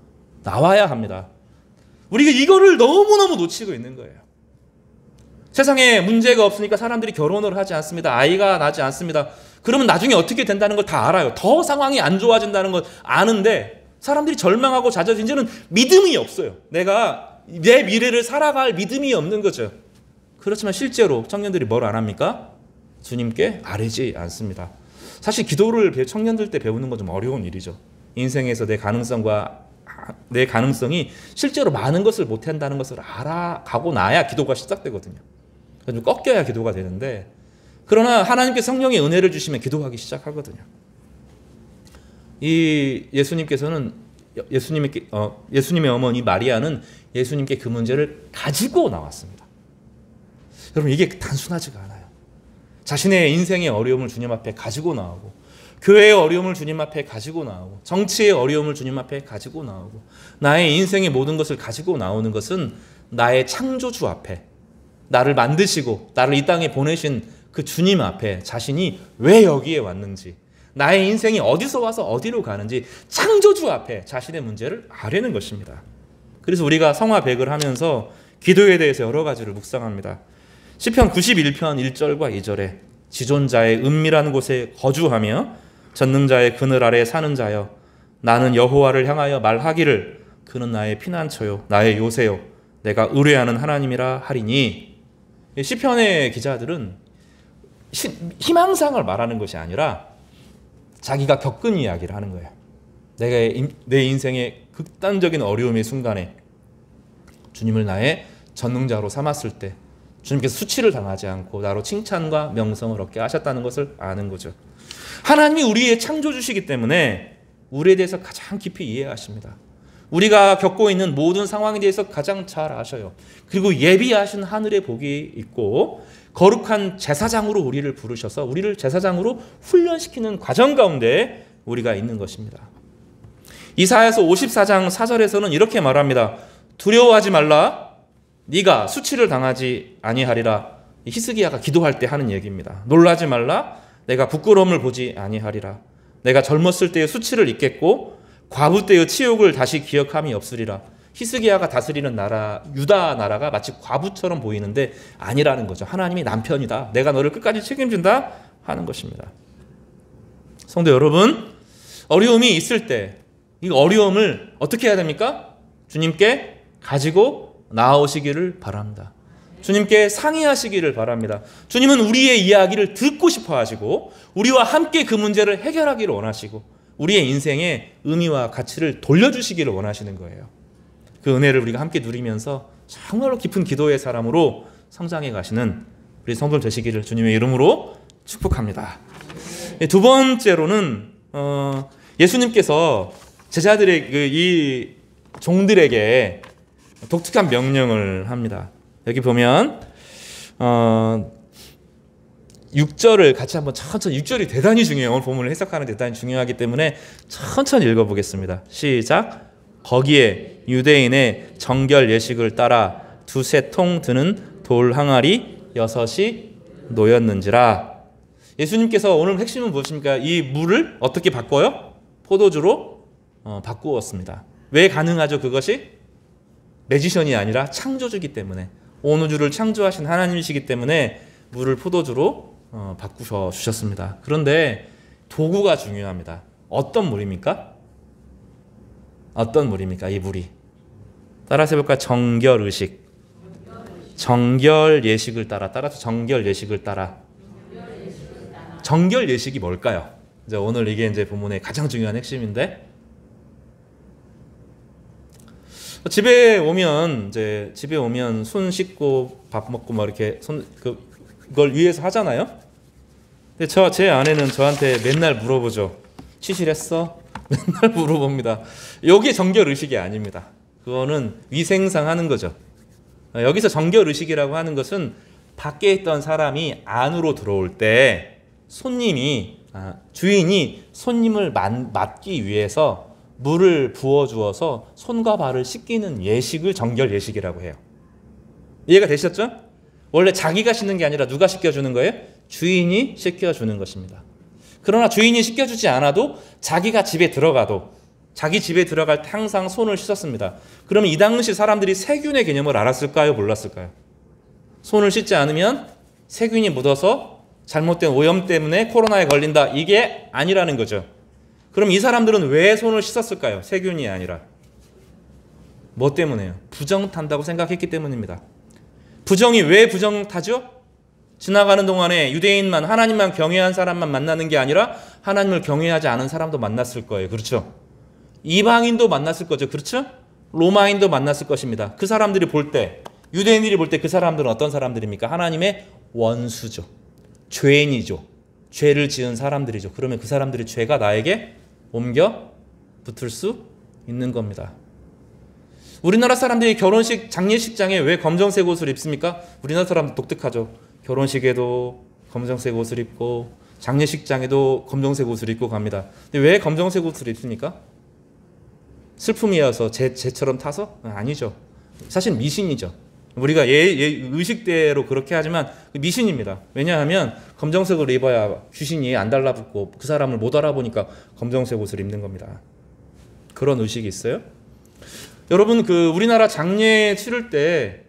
나와야 합니다. 우리가 이거를 너무너무 놓치고 있는 거예요. 세상에 문제가 없으니까 사람들이 결혼을 하지 않습니다. 아이가 나지 않습니다. 그러면 나중에 어떻게 된다는 걸 다 알아요. 더 상황이 안 좋아진다는 걸 아는데 사람들이 절망하고 잦아서 이제는 믿음이 없어요. 내가 내 미래를 살아갈 믿음이 없는 거죠. 그렇지만 실제로 청년들이 뭘 안 합니까? 주님께 아뢰지 않습니다. 사실 기도를 청년들 때 배우는 건 좀 어려운 일이죠. 인생에서 내 가능성이 실제로 많은 것을 못한다는 것을 알아가고 나야 기도가 시작되거든요. 좀 꺾여야 기도가 되는데 그러나 하나님께 성령의 은혜를 주시면 기도하기 시작하거든요. 이 예수님께서는 예수님의 어머니 마리아는 예수님께 그 문제를 가지고 나왔습니다. 여러분, 이게 단순하지가 않아요. 자신의 인생의 어려움을 주님 앞에 가지고 나오고, 교회의 어려움을 주님 앞에 가지고 나오고, 정치의 어려움을 주님 앞에 가지고 나오고, 나의 인생의 모든 것을 가지고 나오는 것은 나의 창조주 앞에, 나를 만드시고 나를 이 땅에 보내신 그 주님 앞에 자신이 왜 여기에 왔는지, 나의 인생이 어디서 와서 어디로 가는지 창조주 앞에 자신의 문제를 아뢰는 것입니다. 그래서 우리가 성화백을 하면서 기도에 대해서 여러 가지를 묵상합니다. 시편 91편 1절과 2절에 지존자의 은밀한 곳에 거주하며 전능자의 그늘 아래 사는 자여, 나는 여호와를 향하여 말하기를 그는 나의 피난처요 나의 요새요 내가 의뢰하는 하나님이라 하리니. 시편의 기자들은 희망상을 말하는 것이 아니라 자기가 겪은 이야기를 하는 거예요. 내가 내 인생의 극단적인 어려움의 순간에 주님을 나의 전능자로 삼았을 때 주님께서 수치를 당하지 않고 나로 칭찬과 명성을 얻게 하셨다는 것을 아는 거죠. 하나님이 우리의 창조주시기 때문에 우리에 대해서 가장 깊이 이해하십니다. 우리가 겪고 있는 모든 상황에 대해서 가장 잘 아셔요. 그리고 예비하신 하늘의 복이 있고 거룩한 제사장으로 우리를 부르셔서 우리를 제사장으로 훈련시키는 과정 가운데 우리가 있는 것입니다. 이사야서 54장 4절에서는 이렇게 말합니다. 두려워하지 말라. 네가 수치를 당하지 아니하리라. 히스기야가 기도할 때 하는 얘기입니다. 놀라지 말라. 내가 부끄러움을 보지 아니하리라. 내가 젊었을 때의 수치를 잊겠고 과부 때의 치욕을 다시 기억함이 없으리라. 히스기야가 다스리는 나라, 유다 나라가 마치 과부처럼 보이는데 아니라는 거죠. 하나님이 남편이다. 내가 너를 끝까지 책임진다 하는 것입니다. 성도 여러분, 어려움이 있을 때 이 어려움을 어떻게 해야 됩니까? 주님께 가지고 나오시기를 바랍니다. 주님께 상의하시기를 바랍니다. 주님은 우리의 이야기를 듣고 싶어 하시고 우리와 함께 그 문제를 해결하기를 원하시고 우리의 인생의 의미와 가치를 돌려주시기를 원하시는 거예요. 그 은혜를 우리가 함께 누리면서 정말로 깊은 기도의 사람으로 성장해 가시는 우리 성도들 되시기를 주님의 이름으로 축복합니다. 두 번째로는 예수님께서 제자들의 이 종들에게 독특한 명령을 합니다. 여기 보면 6절을 같이 한번 천천히, 6절이 대단히 중요해요. 오늘 본문을 해석하는 데 대단히 중요하기 때문에 천천히 읽어보겠습니다. 시작. 거기에 유대인의 정결 예식을 따라 두세 통 드는 돌 항아리 6이 놓였는지라. 예수님께서 오늘 핵심은 무엇입니까? 이 물을 어떻게 바꿔요? 포도주로 바꾸었습니다. 왜 가능하죠? 그것이 매지션이 아니라 창조주기 때문에, 온 우주를 창조하신 하나님이시기 때문에 물을 포도주로 바꾸셔 주셨습니다. 그런데 도구가 중요합니다. 어떤 물입니까? 어떤 물입니까? 이 물이. 따라서 해볼까요? 정결의식. 정결 예식을 따라서 정결 예식을 따라. 정결 예식이 뭘까요? 이제 오늘 이게 이제 본문의 가장 중요한 핵심인데, 집에 오면 손 씻고 밥 먹고 막 이렇게 그걸 위해서 하잖아요. 근데 제 아내는 저한테 맨날 물어보죠. 치실했어? 맨날 물어봅니다. 여기 정결 의식이 아닙니다. 그거는 위생상 하는 거죠. 여기서 정결 의식이라고 하는 것은 밖에 있던 사람이 안으로 들어올 때 주인이 손님을 맞기 위해서 물을 부어주어서 손과 발을 씻기는 예식을 정결 예식이라고 해요. 이해가 되셨죠? 원래 자기가 씻는 게 아니라 누가 씻겨주는 거예요? 주인이 씻겨주는 것입니다. 그러나 주인이 씻겨주지 않아도 자기가 집에 들어가도 자기 집에 들어갈 때 항상 손을 씻었습니다. 그러면 이 당시 사람들이 세균의 개념을 알았을까요? 몰랐을까요? 손을 씻지 않으면 세균이 묻어서 잘못된 오염 때문에 코로나에 걸린다. 이게 아니라는 거죠. 그럼 이 사람들은 왜 손을 씻었을까요? 세균이 아니라. 뭐 때문에요? 부정 탄다고 생각했기 때문입니다. 부정이 왜 부정 타죠? 지나가는 동안에 유대인만, 하나님만 경외한 사람만 만나는 게 아니라 하나님을 경외하지 않은 사람도 만났을 거예요. 그렇죠? 이방인도 만났을 거죠. 그렇죠? 로마인도 만났을 것입니다. 그 사람들이 볼 때, 유대인들이 볼 때 그 사람들은 어떤 사람들입니까? 하나님의 원수죠. 죄인이죠. 죄를 지은 사람들이죠. 그러면 그 사람들의 죄가 나에게 옮겨 붙을 수 있는 겁니다. 우리나라 사람들이 결혼식, 장례식장에 왜 검정색 옷을 입습니까? 우리나라 사람들 독특하죠. 결혼식에도 검정색 옷을 입고 장례식장에도 검정색 옷을 입고 갑니다. 근데 왜 검정색 옷을 입습니까? 슬픔이어서 재처럼 타서? 아니죠. 사실 미신이죠. 우리가 의식대로 그렇게 하지만 미신입니다. 왜냐하면 검정색을 입어야 귀신이 안 달라붙고 그 사람을 못 알아보니까 검정색 옷을 입는 겁니다. 그런 의식이 있어요. 여러분, 우리나라 장례 치를 때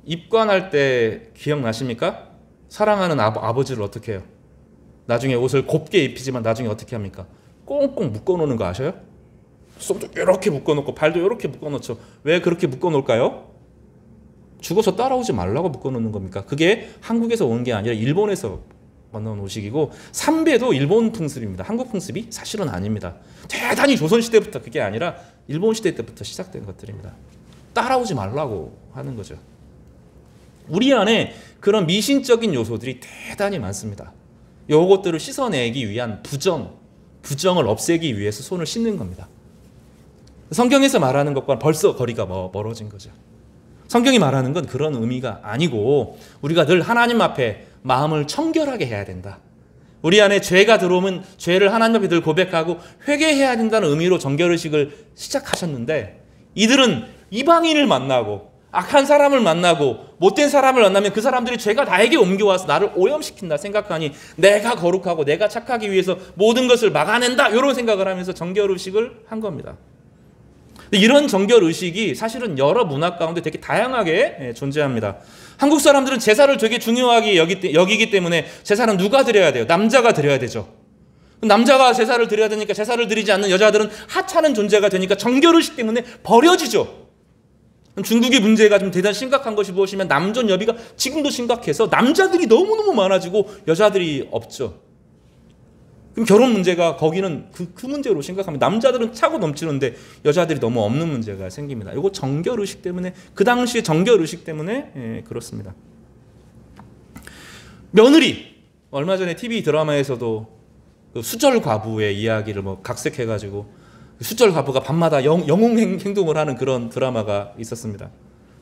입관할 때 기억나십니까? 사랑하는 아버지를 어떻게 해요? 나중에 옷을 곱게 입히지만 나중에 어떻게 합니까? 꽁꽁 묶어놓는 거 아셔요? 손도 이렇게 묶어놓고 발도 이렇게 묶어놓죠. 왜 그렇게 묶어놓을까요? 죽어서 따라오지 말라고 묶어놓는 겁니까? 그게 한국에서 온 게 아니라 일본에서 만나온 의식이고, 삼배도 일본 풍습입니다. 한국 풍습이 사실은 아닙니다. 대단히 조선시대부터 그게 아니라 일본 시대 때부터 시작된 것들입니다. 따라오지 말라고 하는 거죠. 우리 안에 그런 미신적인 요소들이 대단히 많습니다. 요것들을 씻어내기 위한 부정을 없애기 위해서 손을 씻는 겁니다. 성경에서 말하는 것과 벌써 거리가 멀어진 거죠. 성경이 말하는 건 그런 의미가 아니고 우리가 늘 하나님 앞에 마음을 청결하게 해야 된다. 우리 안에 죄가 들어오면 죄를 하나님 앞에 늘 고백하고 회개해야 된다는 의미로 정결의식을 시작하셨는데, 이들은 이방인을 만나고 악한 사람을 만나고 못된 사람을 만나면 그 사람들이 죄가 나에게 옮겨와서 나를 오염시킨다 생각하니 내가 거룩하고 내가 착하기 위해서 모든 것을 막아낸다, 이런 생각을 하면서 정결의식을 한 겁니다. 이런 정결의식이 사실은 여러 문화 가운데 되게 다양하게 존재합니다. 한국 사람들은 제사를 되게 중요하게 여기기 때문에 제사는 누가 드려야 돼요? 남자가 드려야 되죠. 남자가 제사를 드려야 되니까 제사를 드리지 않는 여자들은 하찮은 존재가 되니까 정결의식 때문에 버려지죠. 중국의 문제가 좀 대단히 심각한 것이 무엇이면 남존 여비가 지금도 심각해서 남자들이 너무너무 많아지고 여자들이 없죠. 그럼 결혼 문제가 거기는 그 문제로 심각합니다. 남자들은 차고 넘치는데 여자들이 너무 없는 문제가 생깁니다. 이거 정결의식 때문에, 그 당시에 정결의식 때문에 그렇습니다. 며느리, 얼마 전에 TV 드라마에서도 그 수절 과부의 이야기를 각색해가지고 수절 과부가 밤마다 영웅 행동을 하는 그런 드라마가 있었습니다.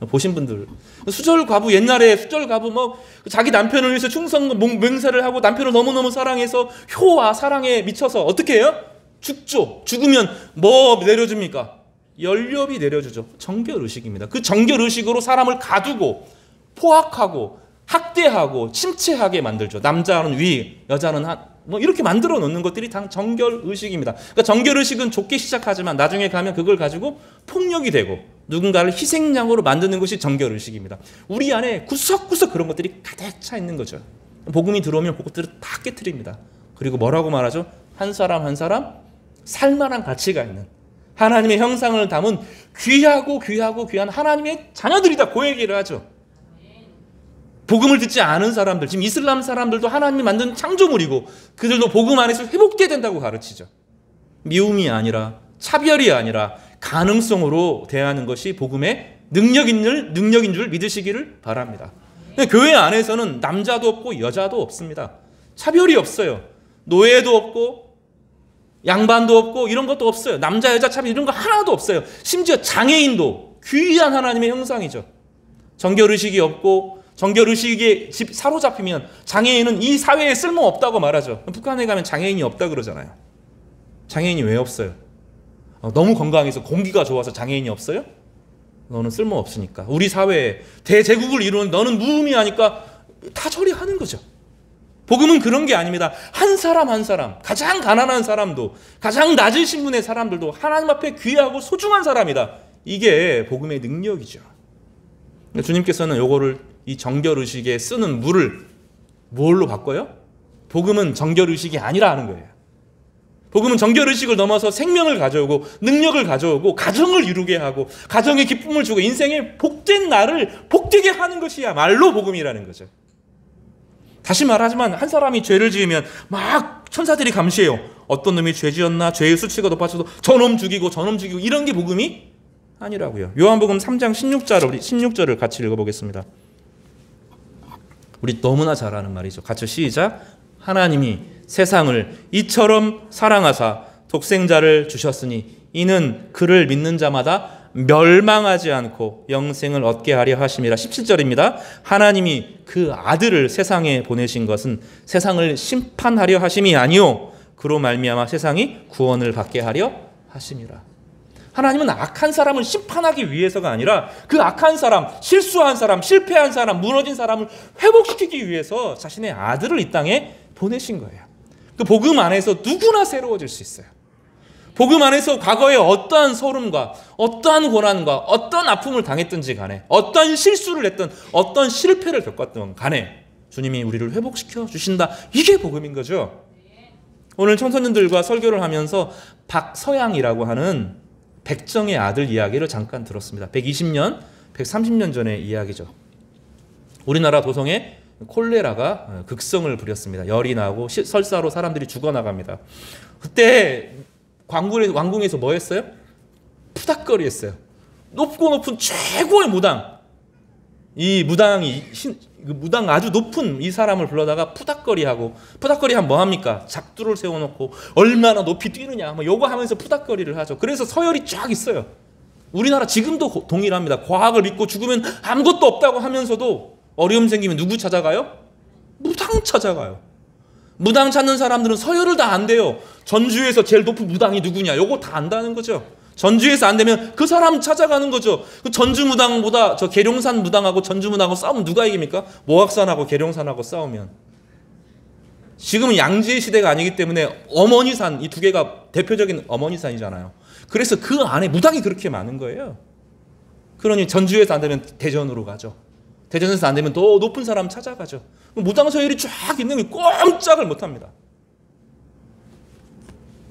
보신 분들, 수절 과부, 옛날에 수절 과부 자기 남편을 위해서 충성 맹세를 하고 남편을 너무너무 사랑해서 효와 사랑에 미쳐서 어떻게 해요? 죽죠. 죽으면 뭐 내려줍니까? 연료비 내려주죠. 정결의식입니다. 그 정결의식으로 사람을 가두고 포악하고 학대하고 침체하게 만들죠. 남자는 위, 여자는 이렇게 만들어 놓는 것들이 다 정결의식입니다. 그러니까 정결의식은 좋게 시작하지만 나중에 가면 그걸 가지고 폭력이 되고 누군가를 희생양으로 만드는 것이 정결의식입니다. 우리 안에 구석구석 그런 것들이 가득 차 있는 거죠. 복음이 들어오면 그것들을 다 깨트립니다. 그리고 뭐라고 말하죠? 한 사람 한 사람 살만한 가치가 있는 하나님의 형상을 담은 귀하고 귀한 하나님의 자녀들이다, 그 얘기를 하죠. 복음을 듣지 않은 사람들, 지금 이슬람 사람들도 하나님이 만든 창조물이고 그들도 복음 안에서 회복돼야 된다고 가르치죠. 미움이 아니라 차별이 아니라 가능성으로 대하는 것이 복음의 능력인 줄 믿으시기를 바랍니다. 교회 안에서는 남자도 없고 여자도 없습니다. 차별이 없어요. 노예도 없고 양반도 없고 이런 것도 없어요. 남자 여자 차별 이런 거 하나도 없어요. 심지어 장애인도 귀한 하나님의 형상이죠. 정결의식이 없고 정결의식에 사로잡히면 장애인은 이 사회에 쓸모없다고 말하죠. 북한에 가면 장애인이 없다 그러잖아요. 장애인이 왜 없어요? 너무 건강해서 공기가 좋아서 장애인이 없어요? 너는 쓸모없으니까. 우리 사회에 대제국을 이루는 너는 무의미하니까 다 처리하는 거죠. 복음은 그런 게 아닙니다. 한 사람 한 사람, 가장 가난한 사람도 가장 낮은 신분의 사람들도 하나님 앞에 귀하고 소중한 사람이다. 이게 복음의 능력이죠. 주님께서는 요거를 이 정결의식에 쓰는 물을 뭘로 바꿔요? 복음은 정결의식이 아니라 하는 거예요. 복음은 정결의식을 넘어서 생명을 가져오고 능력을 가져오고 가정을 이루게 하고 가정에 기쁨을 주고 인생의 복된 날을 복되게 하는 것이야말로 복음이라는 거죠. 다시 말하지만 한 사람이 죄를 지으면 막 천사들이 감시해요. 어떤 놈이 죄 지었나, 죄의 수치가 높아져서 저놈 죽이고 이런 게 복음이 아니라고요. 요한복음 3장 16절을 같이 읽어보겠습니다. 우리 너무나 잘 아는 말이죠. 같이 시작. 하나님이 세상을 이처럼 사랑하사 독생자를 주셨으니 이는 그를 믿는 자마다 멸망하지 않고 영생을 얻게 하려 하심이라. 17절입니다. 하나님이 그 아들을 세상에 보내신 것은 세상을 심판하려 하심이 아니요 그로 말미암아 세상이 구원을 받게 하려 하심이라. 하나님은 악한 사람을 심판하기 위해서가 아니라 그 악한 사람, 실수한 사람, 실패한 사람, 무너진 사람을 회복시키기 위해서 자신의 아들을 이 땅에 보내신 거예요. 그 복음 안에서 누구나 새로워질 수 있어요. 복음 안에서 과거에 어떠한 소름과 어떠한 고난과 어떤 아픔을 당했든지 간에 어떤 실수를 했든 어떤 실패를 겪었든 간에 주님이 우리를 회복시켜 주신다. 이게 복음인 거죠. 오늘 청소년들과 설교를 하면서 박서양이라고 하는 백정의 아들 이야기를 잠깐 들었습니다. 120년, 130년 전의 이야기죠. 우리나라 도성에 콜레라가 극성을 부렸습니다. 열이 나고 설사로 사람들이 죽어나갑니다. 그때 왕궁에서 뭐 했어요? 푸닥거리 했어요. 높고 높은 최고의 무당. 이 무당 아주 높은 이 사람을 불러다가 푸닥거리하고, 푸닥거리 하면 뭐합니까? 작두를 세워놓고 얼마나 높이 뛰느냐 뭐 요거 하면서 푸닥거리를 하죠. 그래서 서열이 쫙 있어요. 우리나라 지금도 동일합니다. 과학을 믿고 죽으면 아무것도 없다고 하면서도 어려움 생기면 누구 찾아가요? 무당 찾아가요. 무당 찾는 사람들은 서열을 다 안 돼요. 전주에서 제일 높은 무당이 누구냐 요거 다 안다는 거죠. 전주에서 안 되면 그 사람 찾아가는 거죠. 그 전주 무당보다 저 계룡산 무당하고 전주 무당하고 싸우면 누가 이깁니까? 모악산하고 계룡산하고 싸우면. 지금은 양지의 시대가 아니기 때문에 어머니산, 이 두 개가 대표적인 어머니산이잖아요. 그래서 그 안에 무당이 그렇게 많은 거예요. 그러니 전주에서 안 되면 대전으로 가죠. 대전에서 안 되면 더 높은 사람 찾아가죠. 무당 서열이 쫙 있는 게 꼼짝을 못합니다.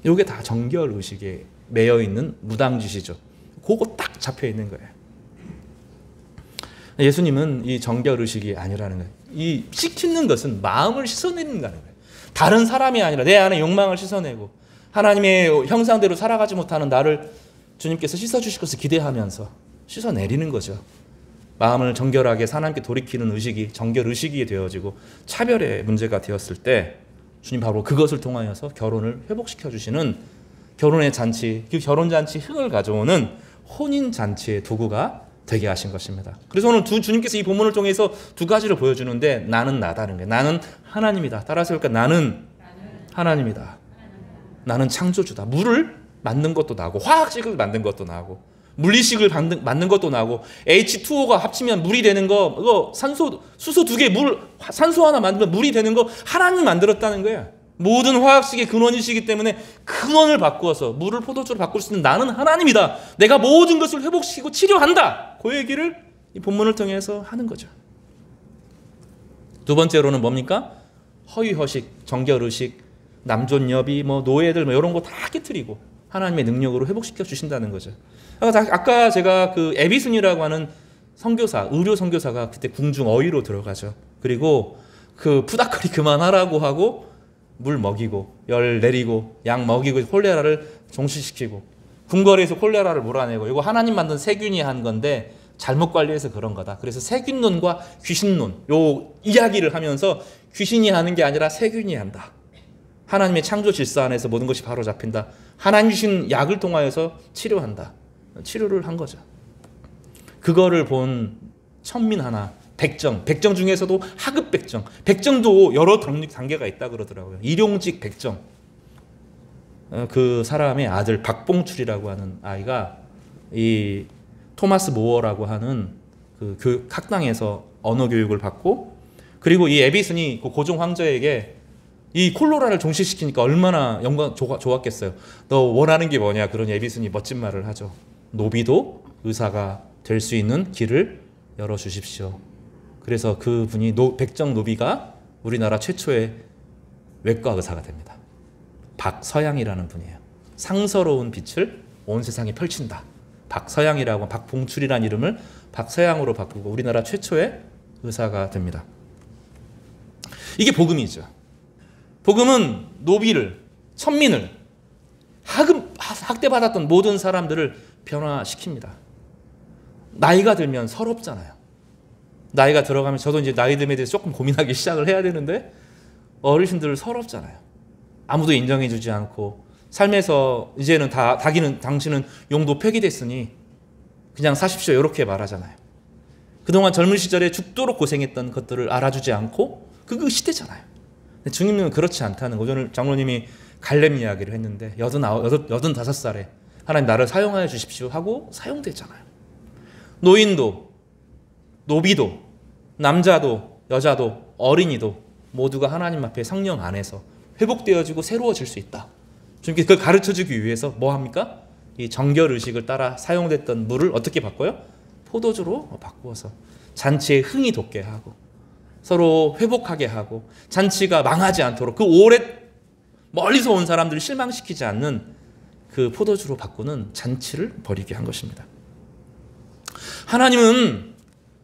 이게 다 정결의식에 매여 있는 무당짓이죠. 그거 딱 잡혀 있는 거예요. 예수님은 이 정결의식이 아니라는 거예요. 이 씻는 것은 마음을 씻어내는다는 거예요. 다른 사람이 아니라 내 안에 욕망을 씻어내고 하나님의 형상대로 살아가지 못하는 나를 주님께서 씻어주실 것을 기대하면서 씻어내리는 거죠. 마음을 정결하게 하나님께 돌이키는 의식이 정결의식이 되어지고 차별의 문제가 되었을 때 주님 바로 그것을 통하여서 결혼을 회복시켜 주시는 결혼의 잔치, 그 결혼잔치 흥을 가져오는 혼인잔치의 도구가 되게 하신 것입니다. 그래서 오늘 주님께서 이 본문을 통해서 두 가지를 보여주는데 나는 나다는 거예요. 나는 하나님이다. 따라서 그러니까 나는 하나님이다. 나는 창조주다. 물을 만든 것도 나고 화학식을 만든 것도 나고 물리식을 만든 것도 나고 H2O가 합치면 물이 되는 거, 이거 수소 2개 산소 하나 만들면 물이 되는 거 하나님이 만들었다는 거예요. 모든 화학식의 근원이시기 때문에 근원을 바꾸어서 물을 포도주로 바꿀 수 있는 나는 하나님이다. 내가 모든 것을 회복시키고 치료한다. 그 얘기를 이 본문을 통해서 하는 거죠. 두 번째로는 뭡니까? 허위허식, 정결의식, 남존여비, 노예들 이런 거 다 깨트리고 하나님의 능력으로 회복시켜 주신다는 거죠. 아까 제가 그 에비슨이라고 하는 선교사, 의료 선교사가 그때 궁중 어휘로 들어가죠. 그리고 그 푸닥거리 그만하라고 하고 물 먹이고 열 내리고 약 먹이고 콜레라를 종식시키고 궁궐에서 콜레라를 몰아내고 이거 하나님 만든 세균이 한 건데 잘못 관리해서 그런 거다. 그래서 세균론과 귀신론 요 이야기를 하면서 귀신이 하는 게 아니라 세균이 한다. 하나님의 창조 질서 안에서 모든 것이 바로 잡힌다. 하나님 주신 약을 통하여서 치료한다. 치료를 한 거죠. 그거를 본 천민 하나 백정 중에서도 하급 백정도 여러 단계가 있다 그러더라고요. 일용직 백정. 그 사람의 아들 박봉출이라고 하는 아이가 이 토마스 모어라고 하는 그 학당에서 언어 교육을 받고 그리고 이 에비슨이 그 고종 황제에게 이 콜로라를 종식시키니까 얼마나 좋았겠어요. 너 원하는 게 뭐냐? 그러니 에비슨이 멋진 말을 하죠. 노비도 의사가 될 수 있는 길을 열어주십시오. 그래서 그분이 백정 노비가 우리나라 최초의 외과 의사가 됩니다. 박서양이라는 분이에요. 상서로운 빛을 온 세상에 펼친다. 박서양이라고 박봉출이라는 이름을 박서양으로 바꾸고 우리나라 최초의 의사가 됩니다. 이게 복음이죠. 복음은 노비를, 천민을, 학대받았던 모든 사람들을 변화시킵니다. 나이가 들면 서럽잖아요. 나이가 들어가면 저도 이제 나이듦에 대해서 조금 고민하기 시작을 해야 되는데 어르신들 서럽잖아요. 아무도 인정해주지 않고 삶에서 이제는 당신은 용도 폐기됐으니 그냥 사십시오 이렇게 말하잖아요. 그동안 젊은 시절에 죽도록 고생했던 것들을 알아주지 않고 그거 시대잖아요. 근데 주님은 그렇지 않다는 거죠. 오늘 장로님이 갈렙 이야기를 했는데 85살에 하나님 나를 사용하여 주십시오 하고 사용됐잖아요. 노인도 노비도 남자도 여자도 어린이도 모두가 하나님 앞에 성령 안에서 회복되어지고 새로워질 수 있다. 주님께서 그걸 가르쳐주기 위해서 뭐 합니까? 이 정결의식을 따라 사용됐던 물을 어떻게 바꿔요? 포도주로 바꾸어서 잔치에 흥이 돋게 하고 서로 회복하게 하고 잔치가 망하지 않도록 그 오래 멀리서 온 사람들을 실망시키지 않는 그 포도주로 바꾸는 잔치를 벌이게 한 것입니다. 하나님은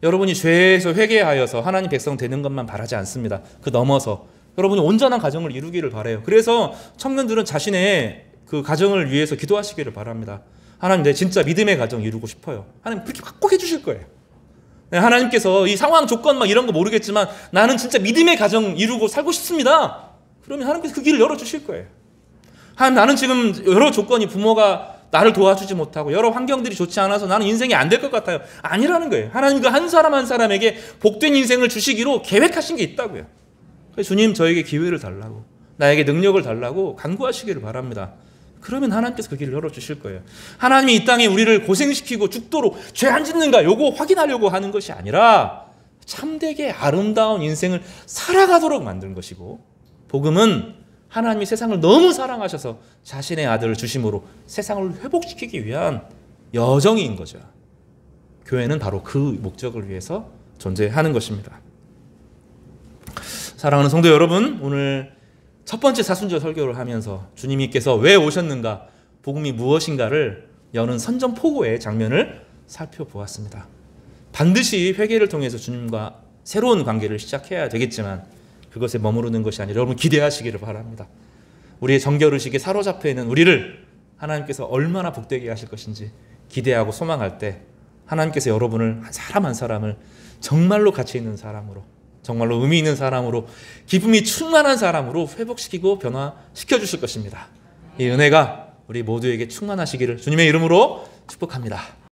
여러분이 죄에서 회개하여서 하나님 백성 되는 것만 바라지 않습니다. 그 넘어서 여러분이 온전한 가정을 이루기를 바라요. 그래서 청년들은 자신의 그 가정을 위해서 기도하시기를 바랍니다. 하나님 내 진짜 믿음의 가정 이루고 싶어요. 하나님 그렇게 꼭 해주실 거예요. 하나님께서 이 상황 조건 막 이런 거 모르겠지만 나는 진짜 믿음의 가정 이루고 살고 싶습니다. 그러면 하나님께서 그 길을 열어주실 거예요. 하나님 나는 지금 여러 조건이 부모가 나를 도와주지 못하고 여러 환경들이 좋지 않아서 나는 인생이 안 될 것 같아요. 아니라는 거예요. 하나님 그 한 사람 한 사람에게 복된 인생을 주시기로 계획하신 게 있다고요. 그래서 주님 저에게 기회를 달라고 나에게 능력을 달라고 간구하시기를 바랍니다. 그러면 하나님께서 그 길을 열어주실 거예요. 하나님이 이 땅에 우리를 고생시키고 죽도록 죄 안 짓는가 요거 확인하려고 하는 것이 아니라 참되게 아름다운 인생을 살아가도록 만드는 것이고 복음은 하나님이 세상을 너무 사랑하셔서 자신의 아들을 주심으로 세상을 회복시키기 위한 여정인 거죠. 교회는 바로 그 목적을 위해서 존재하는 것입니다. 사랑하는 성도 여러분, 오늘 첫 번째 사순절 설교를 하면서 주님께서 왜 오셨는가, 복음이 무엇인가를 여는 선전포고의 장면을 살펴보았습니다. 반드시 회개를 통해서 주님과 새로운 관계를 시작해야 되겠지만 그것에 머무르는 것이 아니라 여러분 기대하시기를 바랍니다. 우리의 정결의식에 사로잡혀 있는 우리를 하나님께서 얼마나 복되게 하실 것인지 기대하고 소망할 때 하나님께서 여러분을 한 사람 한 사람을 정말로 가치 있는 사람으로, 정말로 의미 있는 사람으로, 기쁨이 충만한 사람으로 회복시키고 변화시켜 주실 것입니다. 이 은혜가 우리 모두에게 충만하시기를 주님의 이름으로 축복합니다.